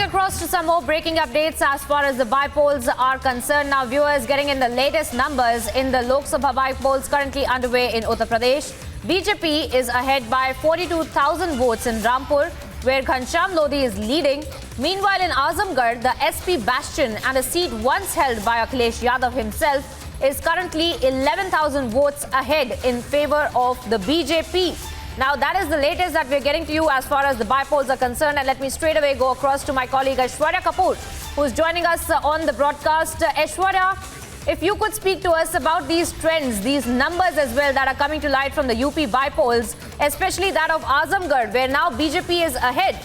Moving across to some more breaking updates as far as the bypolls are concerned. Now, viewers, getting in the latest numbers in the Lok Sabha bypolls currently underway in Uttar Pradesh. BJP is ahead by 42,000 votes in Rampur, where Ghanshyam Lodhi is leading. Meanwhile, in Azamgarh, the SP bastion and a seat once held by Akhilesh Yadav himself is currently 11,000 votes ahead in favor of the BJP. Now, that is the latest that we're getting to you as far as the bypolls are concerned. And let me straight away go across to my colleague Aishwarya Kapoor, who's joining us on the broadcast. Aishwarya, if you could speak to us about these trends, these numbers as well that are coming to light from the UP bypolls, especially that of Azamgarh, where now BJP is ahead.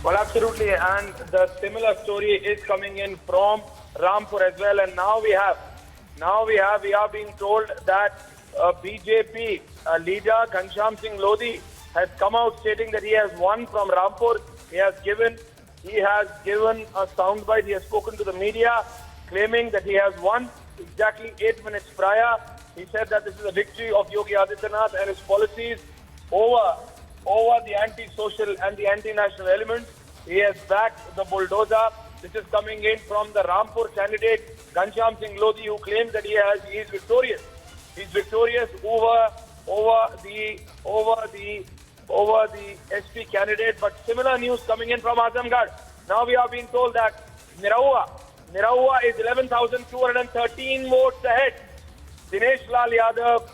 Well, absolutely. And the similar story is coming in from Rampur as well. And now we are being told that BJP leader Ghanshyam Singh Lodhi has come out stating that he has won from Rampur. He has given a soundbite. He has spoken to the media, claiming that he has won exactly 8 minutes prior. He said that this is a victory of Yogi Adityanath and his policies over the anti-social and the anti-national elements. He has backed the bulldozer. This is coming in from the Rampur candidate Ghanshyam Singh Lodhi, who claims that he is victorious. He's victorious over the SP candidate. But similar news coming in from Azamgarh. Now we are being told that Niraua is 11,213 votes ahead. Dinesh Lal Yadav,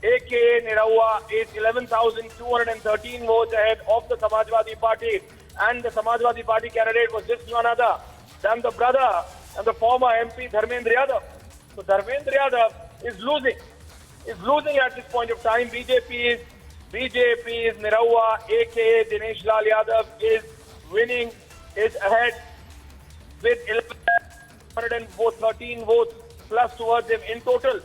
aka Niraua, is 11,213 votes ahead of the Samajwadi Party. And the Samajwadi Party candidate was just none other than the brother and the former MP Dharmendra Yadav. So Dharmendra Yadav is losing at this point of time. BJP is Niraua, aka Dinesh Lal Yadav, is winning, is ahead with 11,113 votes plus towards him. In total,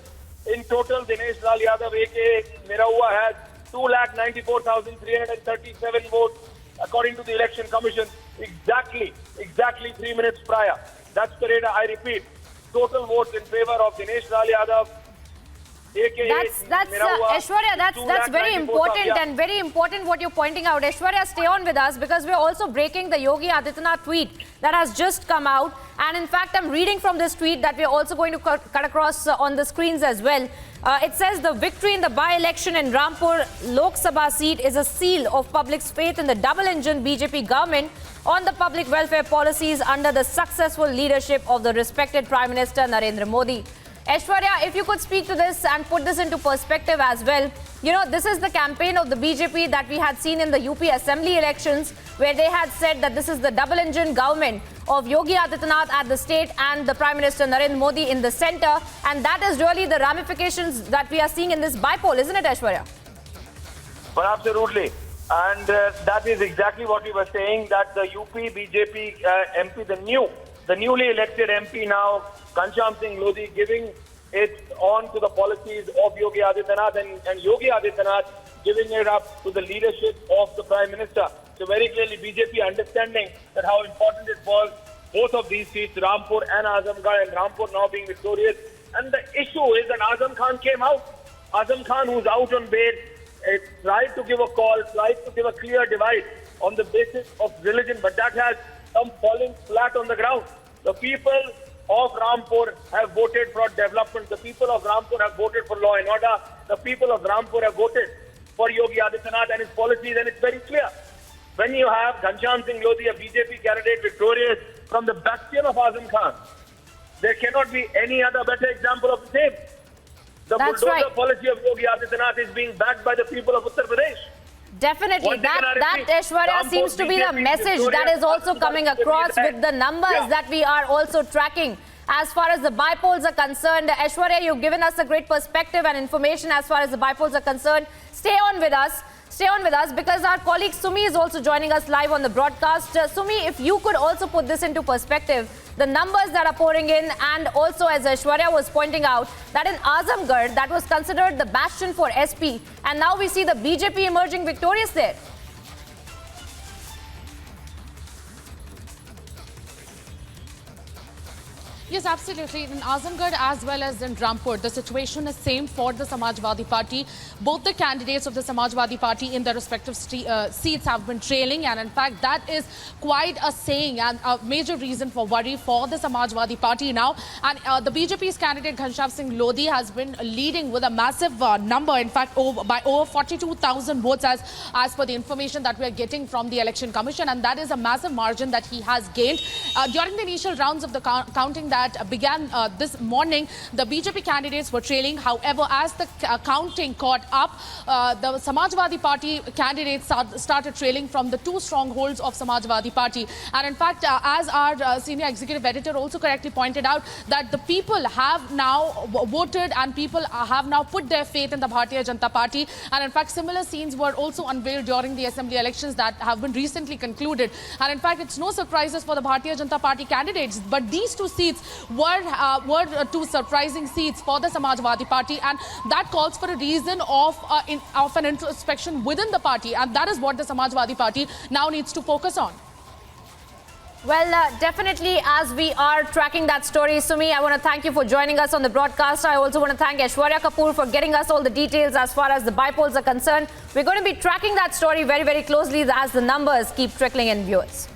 Dinesh Lal Yadav, aka Niraua, has 2,94,337 votes according to the Election Commission. Exactly 3 minutes prior. That's the data. I repeat, total votes in favor of Dinesh Lal Yadav. That's Aishwarya, that's very important and very important what you're pointing out. Aishwarya, stay on with us because we're also breaking the Yogi Adityanath tweet that has just come out. And in fact, I'm reading from this tweet that we're also going to cut across on the screens as well. It says the victory in the by-election in Rampur Lok Sabha seat is a seal of public's faith in the double-engine BJP government on the public welfare policies under the successful leadership of the respected Prime Minister Narendra Modi. Aishwarya, if you could speak to this and put this into perspective as well. You know, this is the campaign of the BJP that we had seen in the UP Assembly elections, where they had said that this is the double-engine government of Yogi Adityanath at the state and the Prime Minister Narendra Modi in the centre. And that is really the ramifications that we are seeing in this bypoll, isn't it, Aishwarya? Well, absolutely. And that is exactly what we were saying, that the UP BJP MP, the newly elected MP now, Ghanshyam Singh Lodhi, giving it on to the policies of Yogi Adityanath and Yogi Adityanath giving it up to the leadership of the Prime Minister. So very clearly BJP understanding that how important it was, both of these seats, Rampur and Azamgarh, and Rampur now being victorious. And the issue is that Azam Khan came out. Azam Khan, who's out on bail, tried to give a call, tried to give a clear divide on the basis of religion, but that has come falling flat on the ground. The people of Rampur have voted for development. The people of Rampur have voted for law and order. The people of Rampur have voted for Yogi Adityanath and his policies, and it's very clear. When you have Ghanshyam Singh Lodhi, a BJP candidate, victorious from the bastion of Azam Khan, there cannot be any other better example of the same. The bulldozer policy of Yogi Adityanath is being backed by the people of Uttar Pradesh. Definitely. That Aishwarya seems to be the message that is also coming across with the numbers that we are also tracking. As far as the bypolls are concerned, Aishwarya, you've given us a great perspective and information as far as the bypolls are concerned. Stay on with us because our colleague Sumi is also joining us live on the broadcast. Sumi, if you could also put this into perspective, the numbers that are pouring in, and also as Aishwarya was pointing out, that in Azamgarh, that was considered the bastion for SP, and now we see the BJP emerging victorious there. Yes, absolutely. In Azamgarh as well as in Rampur, the situation is same for the Samajwadi Party. Both the candidates of the Samajwadi Party in their respective seats have been trailing, and in fact that is quite a saying and a major reason for worry for the Samajwadi Party now. And the BJP's candidate Ghanshyam Singh Lodhi has been leading with a massive number, in fact by over 42,000 votes as per the information that we are getting from the Election Commission, and that is a massive margin that he has gained. During the initial rounds of the counting that began this morning, the BJP candidates were trailing. However, as the counting caught up, the Samajwadi Party candidates started trailing from the two strongholds of Samajwadi Party. And in fact, as our senior executive editor also correctly pointed out, that the people have now voted and people have now put their faith in the Bharatiya Janata Party. And in fact, similar scenes were also unveiled during the assembly elections that have been recently concluded. And in fact, it's no surprises for the Bharatiya Janata Party candidates, but these two seats were two surprising seats for the Samajwadi Party, and that calls for a reason of an introspection within the party, and that is what the Samajwadi Party now needs to focus on. Well, definitely, as we are tracking that story, Sumi, I want to thank you for joining us on the broadcast. I also want to thank Aishwarya Kapoor for getting us all the details as far as the bypolls are concerned. We're going to be tracking that story very, very closely as the numbers keep trickling in, viewers.